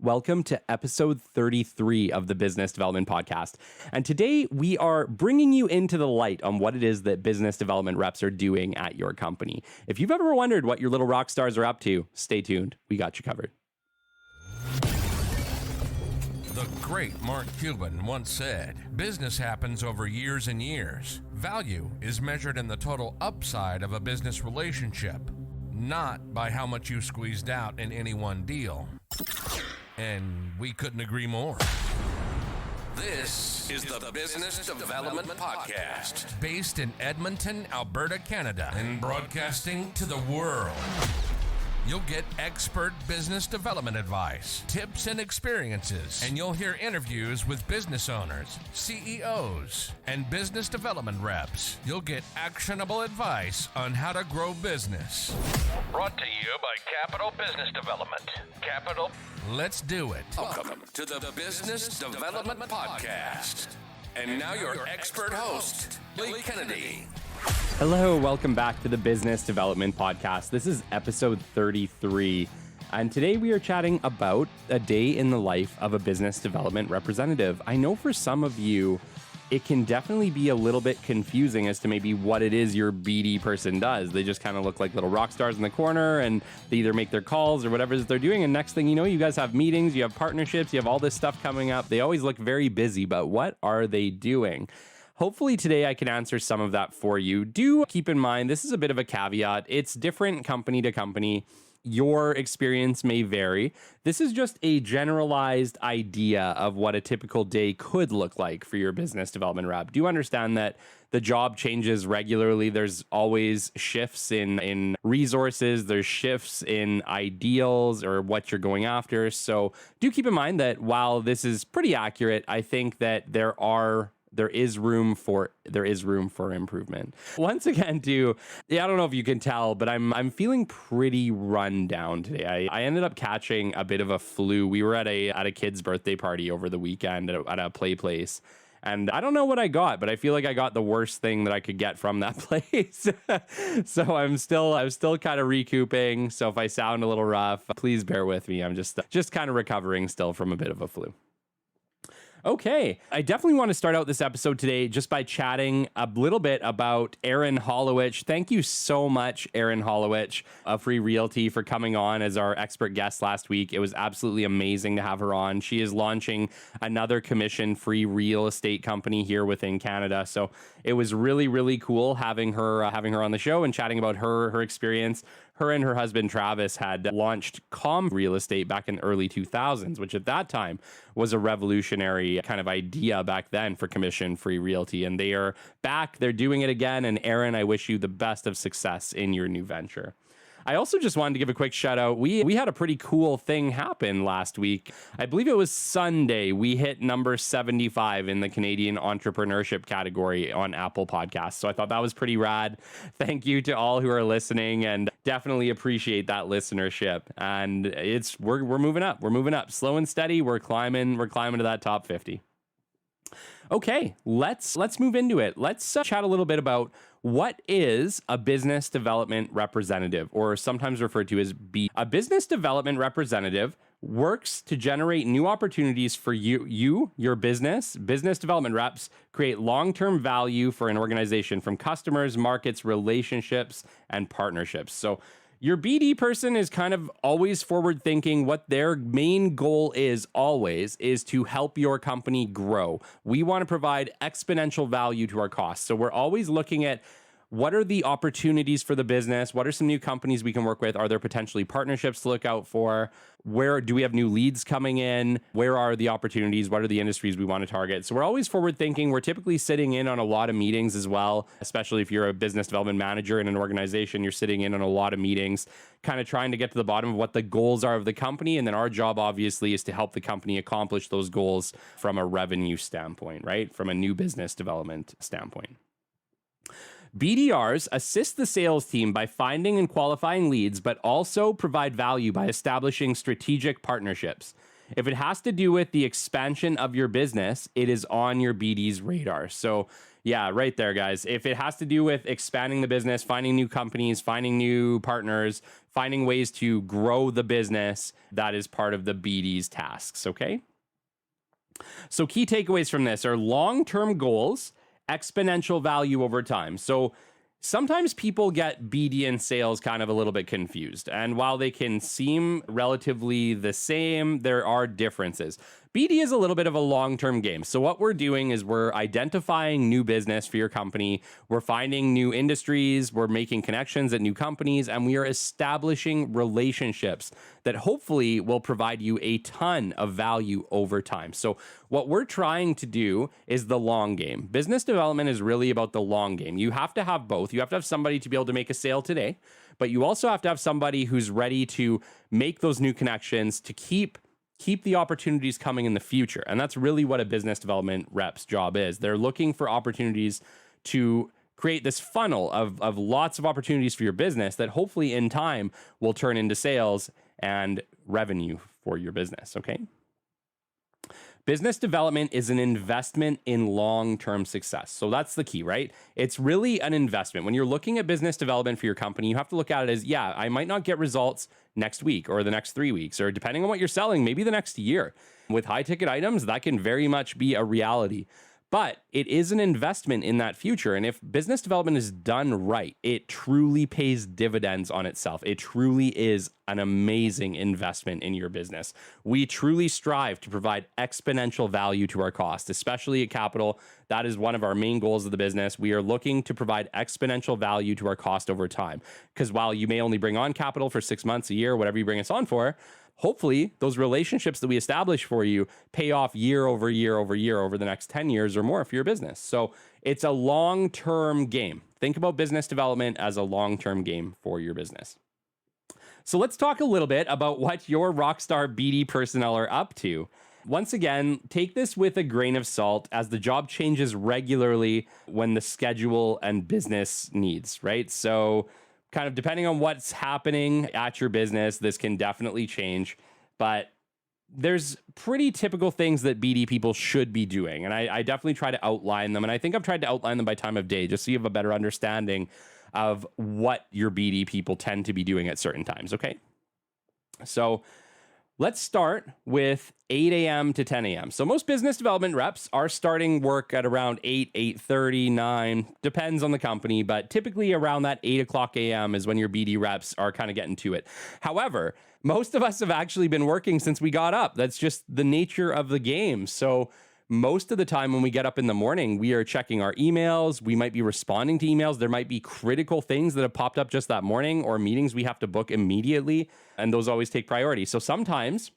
Welcome to episode 33 of the Business Development Podcast. And today we are bringing you into the light on what it is that business development reps are doing at your company. If you've ever wondered what your little rock stars are up to, stay tuned. We got you covered. The great Mark Cuban once said, "Business happens over years and years. Value is measured in the total upside of a business relationship, not by how much you squeezed out in any one deal." And we couldn't agree more. This is the Business Development Podcast, based in Edmonton, Alberta, Canada, and broadcasting to the world. You'll get expert business development advice, tips and experiences, and you'll hear interviews with business owners, CEOs, and business development reps. You'll get actionable advice on how to grow business. Brought to you by Capital Business Development. Capital. Let's do it. Welcome to the Business Development Podcast. And now your expert host, Lee Kennedy. Hello, welcome back to the Business Development Podcast. This is episode 33, and today we are chatting about a day in the life of a business development representative. I know for some of you, it can definitely be a little bit confusing as to maybe what it is your BD person does. They just kind of look like little rock stars in the corner, and they either make their calls or whatever it is they're doing, and next thing you know, you guys have meetings, you have partnerships, you have all this stuff coming up. They always look very busy, but what are they doing? Hopefully today I can answer some of that for you. Do keep in mind, this is a bit of a caveat. It's different company to company. Your experience may vary. This is just a generalized idea of what a typical day could look like for your business development rep. Do you understand that the job changes regularly? There's always shifts in resources. There's shifts in ideals or what you're going after. So do keep in mind that while this is pretty accurate, I think that there is room for improvement. Once again, I don't know if you can tell, but I'm feeling pretty run down today. I ended up catching a bit of a flu. We were at a kid's birthday party over the weekend at a play place. And I don't know what I got, but I feel like I got the worst thing that I could get from that place. So I'm still kind of recouping. So if I sound a little rough, please bear with me. I'm just kind of recovering still from a bit of a flu. Okay, I definitely want to start out this episode today just by chatting a little bit about Erin Hollowich. Thank you so much, Erin Hollowich of Free Realty, for coming on as our expert guest last week. It was absolutely amazing to have her on. She is launching another commission-free real estate company here within Canada. So it was really, really cool having her on the show and chatting about her experience. Her and her husband, Travis, had launched Real Estate back in the early 2000s, which at that time was a revolutionary kind of idea back then for commission-free realty. And they are back. They're doing it again. And Erin, I wish you the best of success in your new venture. I also just wanted to give a quick shout out. We had a pretty cool thing happen last week. I believe it was Sunday. We hit number 75 in the Canadian entrepreneurship category on Apple Podcasts. So I thought that was pretty rad. Thank you to all who are listening, and definitely appreciate that listenership. And we're moving up. We're moving up slow and steady. We're climbing to that top 50. Okay, let's move into it. Let's chat a little bit about what is a business development representative, or sometimes referred to as B. A business development representative works to generate new opportunities for your business. Business development reps create long-term value for an organization from customers, markets, relationships, and partnerships. So your BD person is kind of always forward thinking. What their main goal is always is to help your company grow. We want to provide exponential value to our costs. So we're always looking at what are the opportunities for the business? What are some new companies we can work with? Are there potentially partnerships to look out for? Where do we have new leads coming in? Where are the opportunities? What are the industries we want to target? So we're always forward thinking. We're typically sitting in on a lot of meetings as well, especially if you're a business development manager in an organization. You're sitting in on a lot of meetings, kind of trying to get to the bottom of what the goals are of the company. And then our job, obviously, is to help the company accomplish those goals from a revenue standpoint, right? From a new business development standpoint. BDRs assist the sales team by finding and qualifying leads, but also provide value by establishing strategic partnerships. If it has to do with the expansion of your business, it is on your BD's radar. So Yeah, right there, guys. If it has to do with expanding the business, finding new companies, finding new partners, finding ways to grow the business, that is part of the BD's tasks, okay? So, key takeaways from this are long term goals, exponential value over time. So, sometimes people get BD and sales kind of a little bit confused. And while they can seem relatively the same, there are differences. BD is a little bit of a long-term game. So what we're doing is we're identifying new business for your company. We're finding new industries. We're making connections at new companies, and we are establishing relationships that hopefully will provide you a ton of value over time. So what we're trying to do is the long game. Business development is really about the long game. You have to have both. You have to have somebody to be able to make a sale today, but you also have to have somebody who's ready to make those new connections to keep the opportunities coming in the future. And that's really what a business development rep's job is. They're looking for opportunities to create this funnel of lots of opportunities for your business that hopefully in time will turn into sales and revenue for your business, okay? Business development is an investment in long-term success. So that's the key, right? It's really an investment. When you're looking at business development for your company, you have to look at it as, yeah, I might not get results next week or the next 3 weeks, or depending on what you're selling, maybe the next year. With high ticket items, that can very much be a reality. But it is an investment in that future. And if business development is done right, it truly pays dividends on itself. It truly is an amazing investment in your business. We truly strive to provide exponential value to our cost, especially at Capital. That is one of our main goals of the business. We are looking to provide exponential value to our cost over time. Because while you may only bring on capital for 6 months, a year, whatever you bring us on for, hopefully those relationships that we establish for you pay off year over year over year over the next 10 years or more for your business. So it's a long-term game. Think about business development as a long-term game for your business. So let's talk a little bit about what your rockstar BD personnel are up to. Once again, take this with a grain of salt as the job changes regularly when the schedule and business needs, right? So kind of depending on what's happening at your business, this can definitely change. But there's pretty typical things that BD people should be doing. And I definitely try to outline them. And I think I've tried to outline them by time of day, just so you have a better understanding of what your BD people tend to be doing at certain times, okay? So let's start with 8 a.m. to 10 a.m. So most business development reps are starting work at around 8, 8:30, 9, depends on the company, but typically around that 8 o'clock a.m. is when your BD reps are kind of getting to it. However, most of us have actually been working since we got up. That's just the nature of the game. So most of the time when we get up in the morning, we are checking our emails. We might be responding to emails. There might be critical things that have popped up just that morning or meetings we have to book immediately. And those always take priority. So sometimes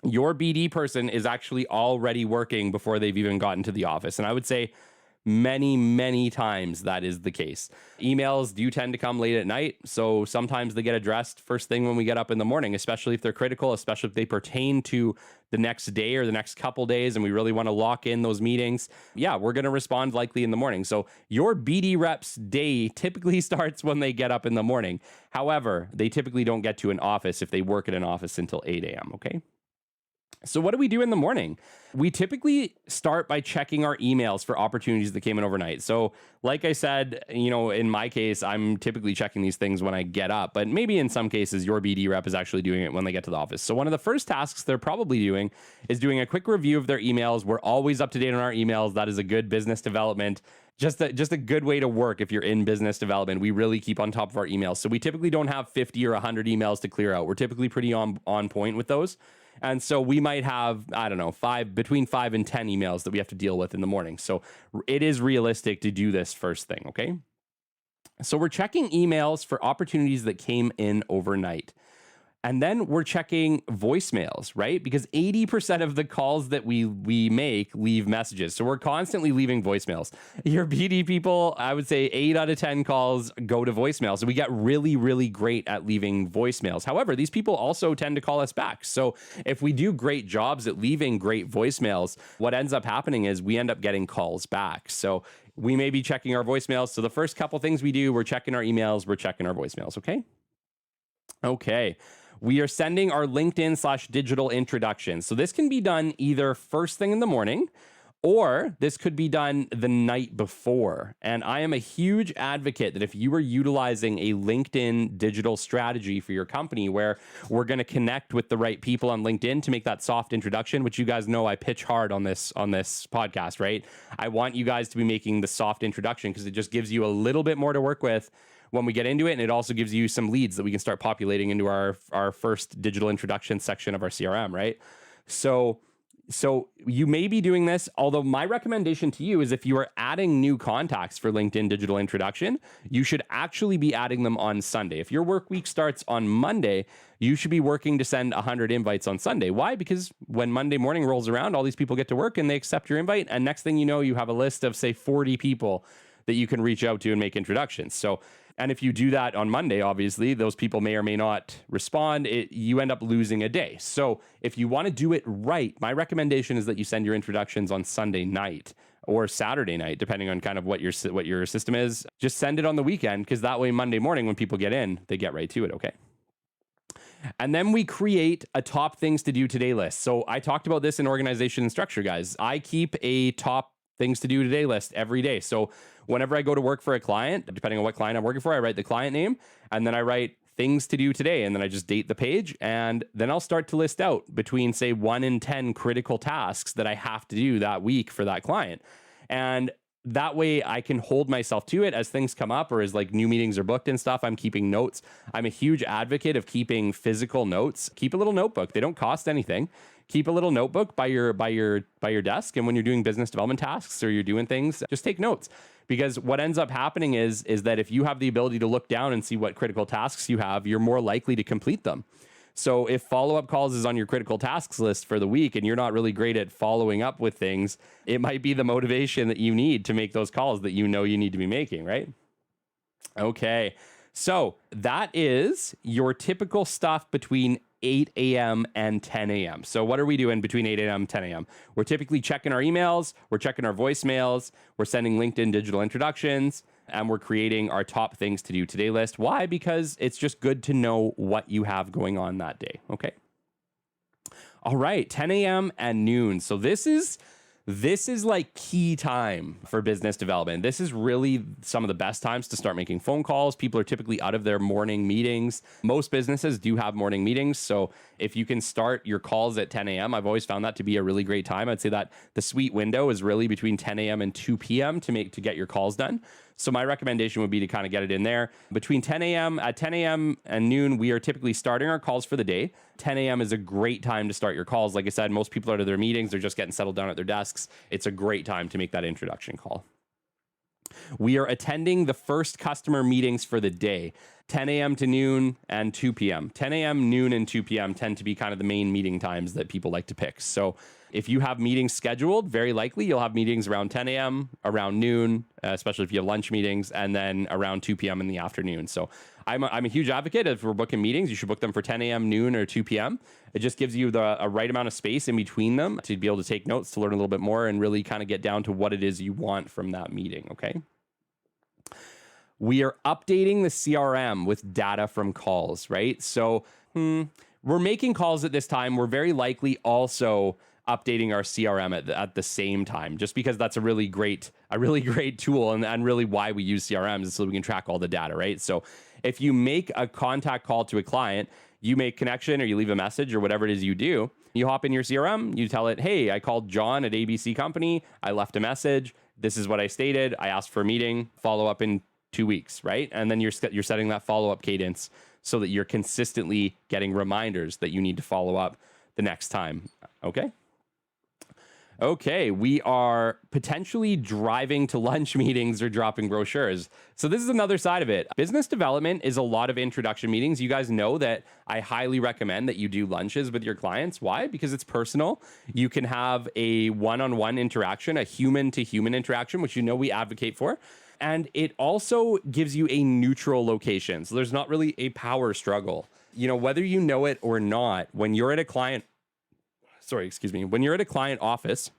your BD person is actually already working before they've even gotten to the office. And I would say many times that is the case. Emails do tend to come late at night. So sometimes they get addressed first thing when we get up in the morning, especially if they're critical, especially if they pertain to the next day or the next couple days and we really want to lock in those meetings. Yeah, we're going to respond likely in the morning. So your BD rep's day typically starts when they get up in the morning. However, they typically don't get to an office if they work at an office until 8 a.m., okay? So what do we do in the morning? We typically start by checking our emails for opportunities that came in overnight. So like I said, in my case, I'm typically checking these things when I get up, but maybe in some cases, your BD rep is actually doing it when they get to the office. So one of the first tasks they're probably doing is doing a quick review of their emails. We're always up to date on our emails. That is a good business development. Just a good way to work if you're in business development. We really keep on top of our emails. So we typically don't have 50 or 100 emails to clear out. We're typically pretty on point with those. And so we might have, between 5 and 10 emails that we have to deal with in the morning. So it is realistic to do this first thing, okay? So we're checking emails for opportunities that came in overnight. And then we're checking voicemails, right? Because 80% of the calls that we make leave messages. So we're constantly leaving voicemails. Your BD people, I would say 8 out of 10 calls go to voicemails. So we get really great at leaving voicemails. However, these people also tend to call us back. So if we do great jobs at leaving great voicemails, what ends up happening is we end up getting calls back. So we may be checking our voicemails. So the first couple things we do, we're checking our emails, we're checking our voicemails, okay? Okay. We are sending our LinkedIn/digital introductions. So this can be done either first thing in the morning Or this could be done the night before. And I am a huge advocate that if you are utilizing a LinkedIn digital strategy for your company where we're going to connect with the right people on LinkedIn to make that soft introduction, which you guys know I pitch hard on this podcast, right? I want you guys to be making the soft introduction because it just gives you a little bit more to work with when we get into it. And it also gives you some leads that we can start populating into our first digital introduction section of our CRM, right? So you may be doing this, although my recommendation to you is if you are adding new contacts for LinkedIn digital introduction, you should actually be adding them on Sunday. If your work week starts on Monday, you should be working to send 100 invites on Sunday. Why? Because when Monday morning rolls around, all these people get to work and they accept your invite. And next thing you know, you have a list of, say, 40 people that you can reach out to and make introductions. And if you do that on Monday, obviously, those people may or may not respond. You end up losing a day. So if you want to do it right, my recommendation is that you send your introductions on Sunday night or Saturday night, depending on kind of what your system is. Just send it on the weekend, because that way Monday morning when people get in, they get right to it, okay? And then we create a top things to do today list. So I talked about this in organization and structure, guys. I keep a top things to do today list every day. So whenever I go to work for a client, depending on what client I'm working for, I write the client name and then I write things to do today. And then I just date the page. And then I'll start to list out between, say, 1 and 10 critical tasks that I have to do that week for that client. And that way I can hold myself to it as things come up or as like new meetings are booked and stuff. I'm keeping notes. I'm a huge advocate of keeping physical notes. Keep a little notebook. They don't cost anything. Keep a little notebook by your desk. And when you're doing business development tasks or you're doing things, just take notes. Because what ends up happening is that if you have the ability to look down and see what critical tasks you have, you're more likely to complete them. So if follow-up calls is on your critical tasks list for the week and you're not really great at following up with things, it might be the motivation that you need to make those calls that you know you need to be making, right? Okay, so that is your typical stuff between 8 a.m. and 10 a.m. So what are we doing between 8 a.m. and 10 a.m.? We're typically checking our emails, we're checking our voicemails, we're sending LinkedIn digital introductions, and we're creating our top things to do today list. Why? Because it's just good to know what you have going on that day. Okay. All right, 10 a.m. and noon. So this is like key time for business development. This is really some of the best times to start making phone calls. People are typically out of their morning meetings. Most businesses do have morning meetings. So if you can start your calls at 10 a.m., I've always found that to be a really great time. I'd say that the sweet window is really between 10 a.m. and 2 p.m. to get your calls done. So my recommendation would be to kind of get it in there. Between 10 a.m. and noon, we are typically starting our calls for the day. 10 a.m. is a great time to start your calls. Like I said, most people are out of their meetings. They're just getting settled down at their desks. It's a great time to make that introduction call. We are attending the first customer meetings for the day, 10 a.m. to noon and 2 p.m. 10 a.m., noon, and 2 p.m. tend to be kind of the main meeting times that people like to pick. So if you have meetings scheduled, very likely you'll have meetings around 10 a.m., around noon, especially if you have lunch meetings, and then around 2 p.m. in the afternoon. So I'm a huge advocate. If we're booking meetings, you should book them for 10 a.m., noon, or 2 p.m. It just gives you a right amount of space in between them to be able to take notes, to learn a little bit more, and really kind of get down to what it is you want from that meeting, okay? We are updating the CRM with data from calls, right? So we're making calls at this time. We're very likely also updating our CRM at the same time, just because that's a really great tool and really why we use CRMs is so we can track all the data, right? So if you make a contact call to a client, you make connection or you leave a message or whatever it is you do, you hop in your CRM, you tell it, hey, I called John at ABC Company. I left a message. This is what I stated. I asked for a meeting, follow up in 2 weeks, right? And then you're setting that follow-up cadence so that you're consistently getting reminders that you need to follow up the next time, okay? Okay, we are potentially driving to lunch meetings or dropping brochures. So this is another side of it. Business development is a lot of introduction meetings. You guys know that I highly recommend that you do lunches with your clients. Why? Because it's personal. You can have a one-on-one interaction, a human-to-human interaction, which you know we advocate for. And it also gives you a neutral location. So there's not really a power struggle. You know, whether you know it or not, when you're at a client office,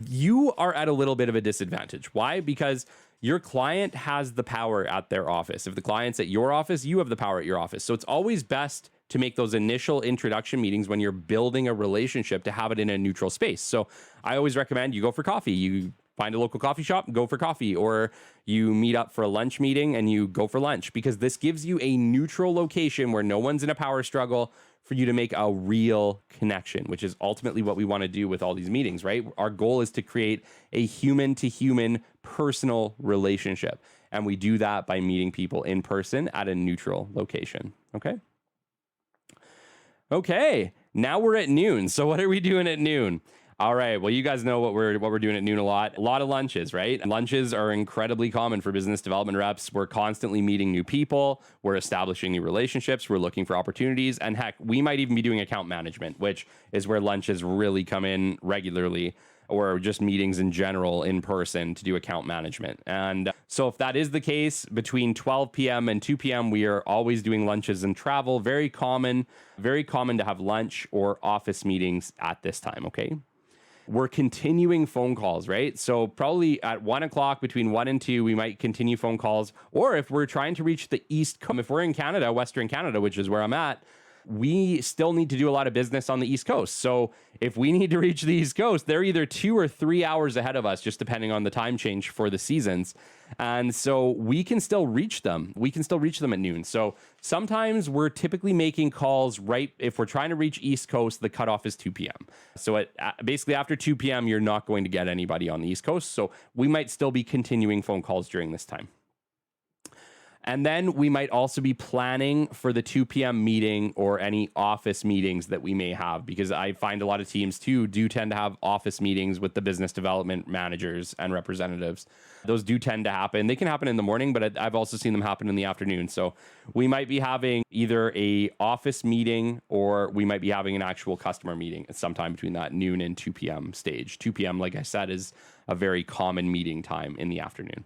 you are at a little bit of a disadvantage. Why? Because your client has the power at their office. If the client's at your office, you have the power at your office. So it's always best to make those initial introduction meetings when you're building a relationship, to have it in a neutral space. So I always recommend you go for coffee. You find a local coffee shop, go for coffee, or you meet up for a lunch meeting and you go for lunch, because this gives you a neutral location where no one's in a power struggle for you to make a real connection, which is ultimately what we want to do with all these meetings, right? Our goal is to create a human to human personal relationship. And we do that by meeting people in person at a neutral location. Okay. Now we're at noon. So what are we doing at noon? All right. Well, you guys know what we're doing at noon a lot. A lot of lunches, right? Lunches are incredibly common for business development reps. We're constantly meeting new people. We're establishing new relationships. We're looking for opportunities. And heck, we might even be doing account management, which is where lunches really come in regularly, or just meetings in general in person to do account management. And so if that is the case, between 12 p.m. and 2 p.m., we are always doing lunches and travel. Very common to have lunch or office meetings at this time, okay? We're continuing phone calls, right? So probably at 1 o'clock, between 1 and 2, we might continue phone calls. Or if we're trying to reach the East Coast, if we're in Canada, Western Canada, which is where I'm at, we still need to do a lot of business on the East Coast. So if we need to reach the East Coast, they're either 2 or 3 hours ahead of us, just depending on the time change for the seasons. And so we can still reach them. We can still reach them at noon. So sometimes we're typically making calls right, if we're trying to reach East Coast, the cutoff is 2 p.m. So basically after 2 p.m., you're not going to get anybody on the East Coast. So we might still be continuing phone calls during this time. And then we might also be planning for the 2 p.m. meeting or any office meetings that we may have, because I find a lot of teams too do tend to have office meetings with the business development managers and representatives. Those do tend to happen. They can happen in the morning, but I've also seen them happen in the afternoon. So we might be having either a office meeting or we might be having an actual customer meeting at sometime between that noon and 2 p.m. stage. 2 p.m., like I said, is a very common meeting time in the afternoon.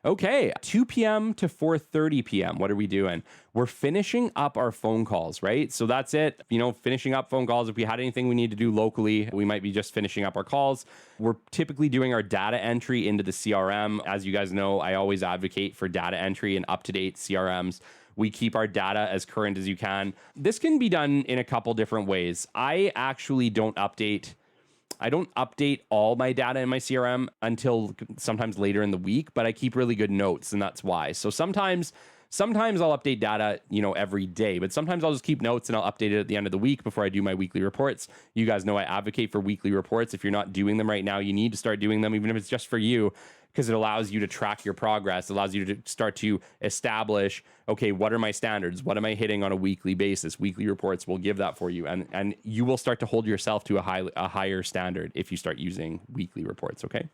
Okay, 2 p.m. to 4:30 p.m. What are we doing? We're finishing up our phone calls, right? So that's it. Finishing up phone calls. If we had anything we need to do locally, we might be just finishing up our calls. We're typically doing our data entry into the CRM. As you guys know, I always advocate for data entry and up-to-date CRMs. We keep our data as current as you can. This can be done in a couple different ways. I actually don't update all my data in my CRM until sometimes later in the week, but I keep really good notes, and that's why. So sometimes I'll update data, every day, but sometimes I'll just keep notes and I'll update it at the end of the week before I do my weekly reports. You guys know I advocate for weekly reports. If you're not doing them right now, you need to start doing them, even if it's just for you, because it allows you to track your progress. It allows you to start to establish, okay, what are my standards? What am I hitting on a weekly basis? Weekly reports will give that for you. And you will start to hold yourself to a higher standard if you start using weekly reports, okay?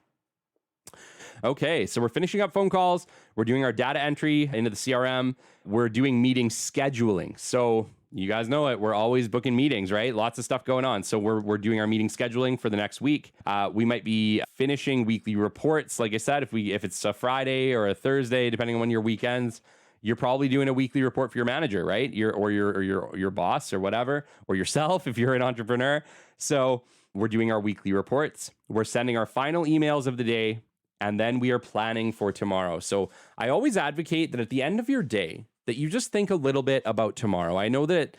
Okay, so we're finishing up phone calls. We're doing our data entry into the CRM. We're doing meeting scheduling. So you guys know it. We're always booking meetings, right? Lots of stuff going on. So we're doing our meeting scheduling for the next week. We might be finishing weekly reports. Like I said, if it's a Friday or a Thursday, depending on when your weekends, you're probably doing a weekly report for your manager, right? Your boss or whatever, or yourself if you're an entrepreneur. So we're doing our weekly reports. We're sending our final emails of the day, and then we are planning for tomorrow. So I always advocate that at the end of your day, that you just think a little bit about tomorrow. I know that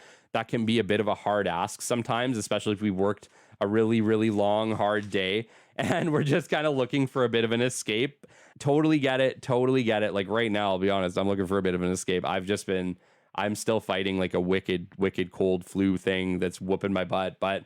can be a bit of a hard ask sometimes, especially if we worked a really, really long, hard day and we're just kind of looking for a bit of an escape. Totally get it. Like right now, I'll be honest, I'm looking for a bit of an escape. I'm still fighting like a wicked cold flu thing that's whooping my butt. But,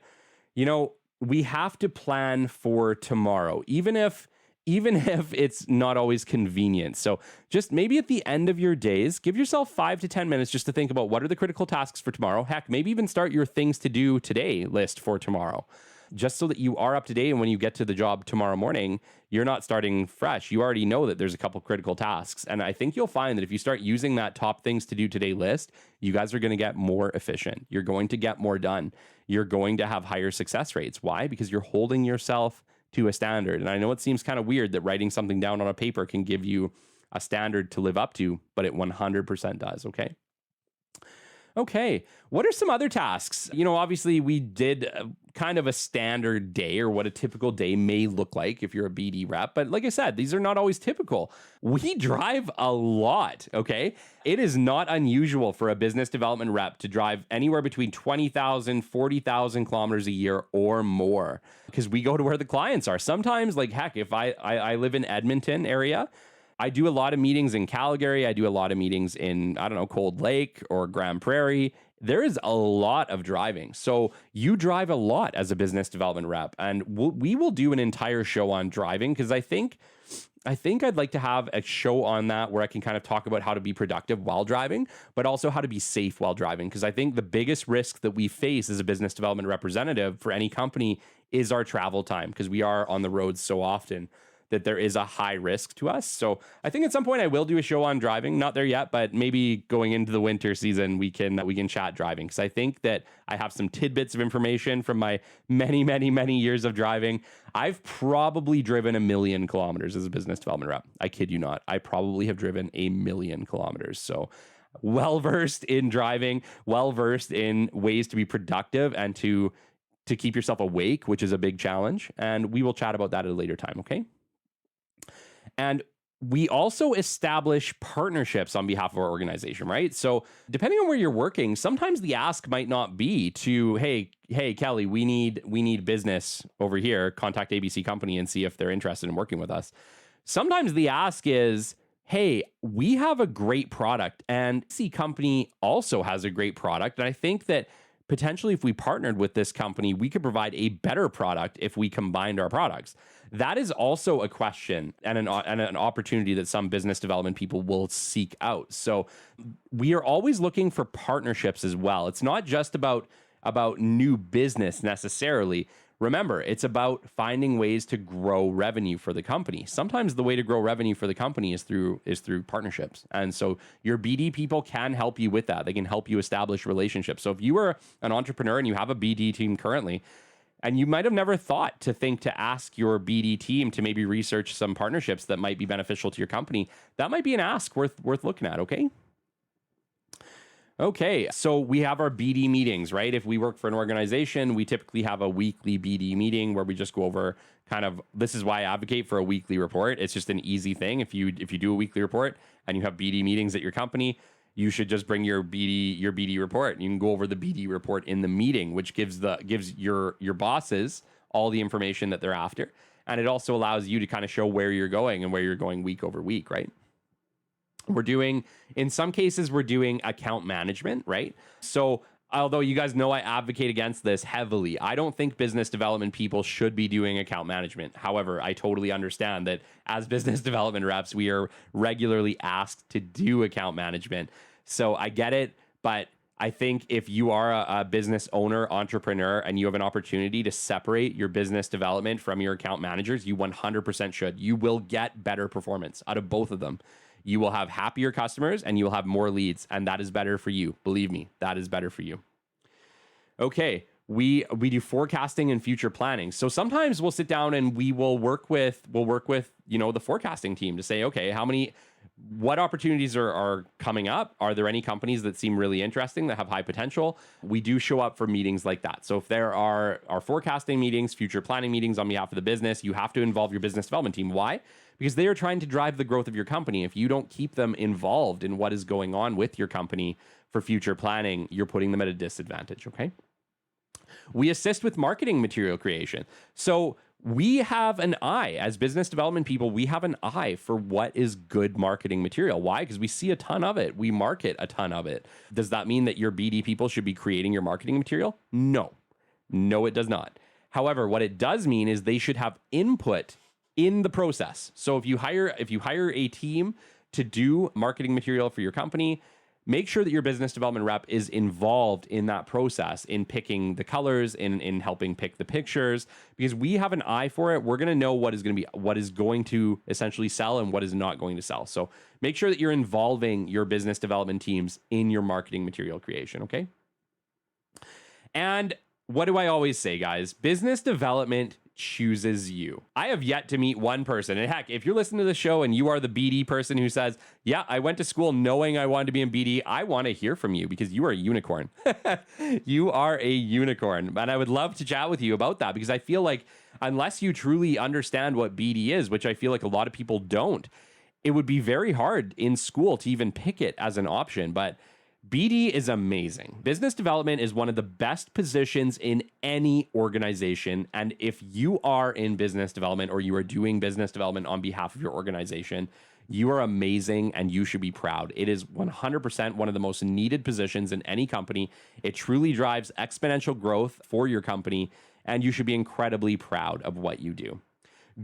we have to plan for tomorrow, even if it's not always convenient. So just maybe at the end of your days, give yourself 5 to 10 minutes just to think about what are the critical tasks for tomorrow. Heck, maybe even start your things to do today list for tomorrow, just so that you are up to date. And when you get to the job tomorrow morning, you're not starting fresh. You already know that there's a couple critical tasks. And I think you'll find that if you start using that top things to do today list, you guys are going to get more efficient. You're going to get more done. You're going to have higher success rates. Why? Because you're holding yourself to a standard. And I know it seems kind of weird that writing something down on a paper can give you a standard to live up to, but it 100% does, okay? Okay, what are some other tasks? Obviously we did kind of a standard day or what a typical day may look like if you're a BD rep. But like I said, these are not always typical. We drive a lot, okay? It is not unusual for a business development rep to drive anywhere between 20,000, 40,000 kilometers a year or more because we go to where the clients are. Sometimes, like heck, if I live in Edmonton area, I do a lot of meetings in Calgary. I do a lot of meetings in, I don't know, Cold Lake or Grand Prairie. There is a lot of driving. So you drive a lot as a business development rep. And we will do an entire show on driving because I think I'd like to have a show on that where I can kind of talk about how to be productive while driving, but also how to be safe while driving. Because I think the biggest risk that we face as a business development representative for any company is our travel time because we are on the road so often that there is a high risk to us. So I think at some point I will do a show on driving. Not there yet, but maybe going into the winter season, we can chat driving. Because I think that I have some tidbits of information from my many years of driving. I've probably driven 1 million kilometers as a business development rep. I kid you not. I probably have driven 1 million kilometers. So well-versed in driving, well-versed in ways to be productive and to keep yourself awake, which is a big challenge. And we will chat about that at a later time, okay? And we also establish partnerships on behalf of our organization, right? So depending on where you're working, sometimes the ask might not be to, hey, Kelly, we need business over here. Contact ABC Company and see if they're interested in working with us. Sometimes the ask is, hey, we have a great product and ABC Company also has a great product. And I think that potentially if we partnered with this company, we could provide a better product if we combined our products. That is also a question and an opportunity that some business development people will seek out. So we are always looking for partnerships as well. It's not just about new business necessarily. Remember, it's about finding ways to grow revenue for the company. Sometimes the way to grow revenue for the company is through partnerships. And so your BD people can help you with that. They can help you establish relationships. So if you are an entrepreneur and you have a BD team currently, and you might have never thought to ask your BD team to maybe research some partnerships that might be beneficial to your company, that might be an ask worth looking at, okay? Okay, so we have our BD meetings, right? If we work for an organization, we typically have a weekly BD meeting where we just go over this is why I advocate for a weekly report. It's just an easy thing. If you do a weekly report and you have BD meetings at your company, you should just bring your BD report. You can go over the BD report in the meeting, which gives your bosses all the information that they're after. And it also allows you to kind of show where you're going and where you're going week over week, right? In some cases, we're doing account management, right? So although you guys know I advocate against this heavily, I don't think business development people should be doing account management. However, I totally understand that as business development reps, we are regularly asked to do account management. So I get it, but I think if you are a business owner, entrepreneur, and you have an opportunity to separate your business development from your account managers, you 100% should. You will get better performance out of both of them. You will have happier customers and you will have more leads, and that is better for you. Believe me, that is better for you. Okay, we do forecasting and future planning. So sometimes we'll sit down and we'll work with the forecasting team to say, okay, what opportunities are coming up? Are there any companies that seem really interesting that have high potential? We do show up for meetings like that. So if there are forecasting meetings, future planning meetings on behalf of the business, you have to involve your business development team. Why? Because they are trying to drive the growth of your company. If you don't keep them involved in what is going on with your company for future planning, you're putting them at a disadvantage, okay? We assist with marketing material creation. So we have an eye, as business development people, we have an eye for what is good marketing material. Why? Because we see a ton of it. We market a ton of it. Does that mean that your BD people should be creating your marketing material? No, it does not. However, what it does mean is they should have input in the process. So if you hire a team to do marketing material for your company, make sure that your business development rep is involved in that process, in picking the colors, in helping pick the pictures, because we have an eye for it. We're going to know what is going to essentially sell and what is not going to sell. So make sure that you're involving your business development teams in your marketing material creation, okay? And what do I always say, guys? Business development chooses you. I have yet to meet one person, and heck, if you're listening to the show and you are the BD person who says, yeah, I went to school knowing I wanted to be in BD, I want to hear from you because you are a unicorn. You are a unicorn. And I would love to chat with you about that because I feel like unless you truly understand what BD is, which I feel like a lot of people don't, it would be very hard in school to even pick it as an option. But BD is amazing. Business development is one of the best positions in any organization. And if you are in business development or you are doing business development on behalf of your organization, you are amazing and you should be proud. It is 100% one of the most needed positions in any company. It truly drives exponential growth for your company, and you should be incredibly proud of what you do.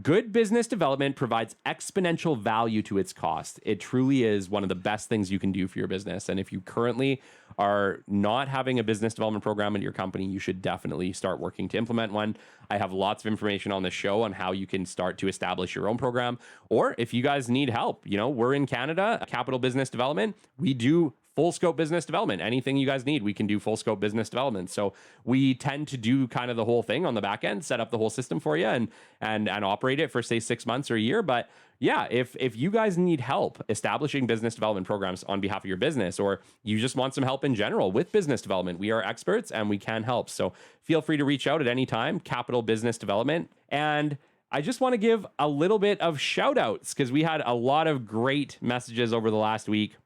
Good business development provides exponential value to its cost. It truly is one of the best things you can do for your business. And if you currently are not having a business development program in your company, you should definitely start working to implement one. I have lots of information on the show on how you can start to establish your own program. Or if you guys need help, we're in Canada, Capital Business Development. We do full scope business development. Anything you guys need, we can do full scope business development. So we tend to do kind of the whole thing on the back end, set up the whole system for you and operate it for say 6 months or a year. But yeah, if you guys need help establishing business development programs on behalf of your business, or you just want some help in general with business development, we are experts and we can help. So feel free to reach out at any time, Capital Business Development. And I just want to give a little bit of shout outs because we had a lot of great messages over the last week.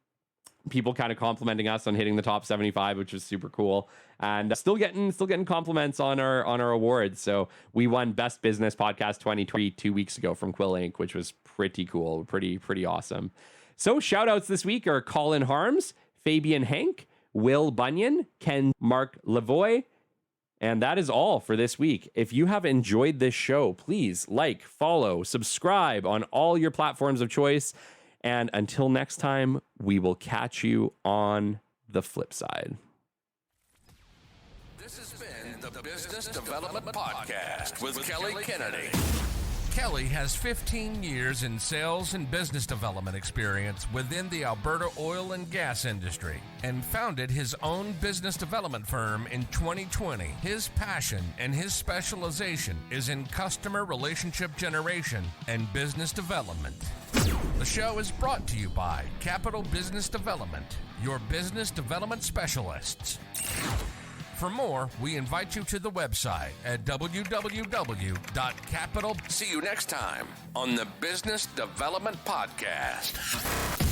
People kind of complimenting us on hitting the top 75, which was super cool, and still getting compliments on our awards. So we won Best Business Podcast 2020 2 weeks ago from Quill Inc., which was pretty cool, pretty awesome. So shout outs this week are Colin Harms, Fabian Hank, Will Bunyan, Ken Mark Lavoie, and that is all for this week. If you have enjoyed this show, please like, follow, subscribe on all your platforms of choice. And until next time, we will catch you on the flip side. This has been the Business Development Podcast with Kelly Kennedy. Kelly has 15 years in sales and business development experience within the Alberta oil and gas industry and founded his own business development firm in 2020. His passion and his specialization is in customer relationship generation and business development. The show is brought to you by Capital Business Development, your business development specialists. For more, we invite you to the website at www.capital. See you next time on the Business Development Podcast.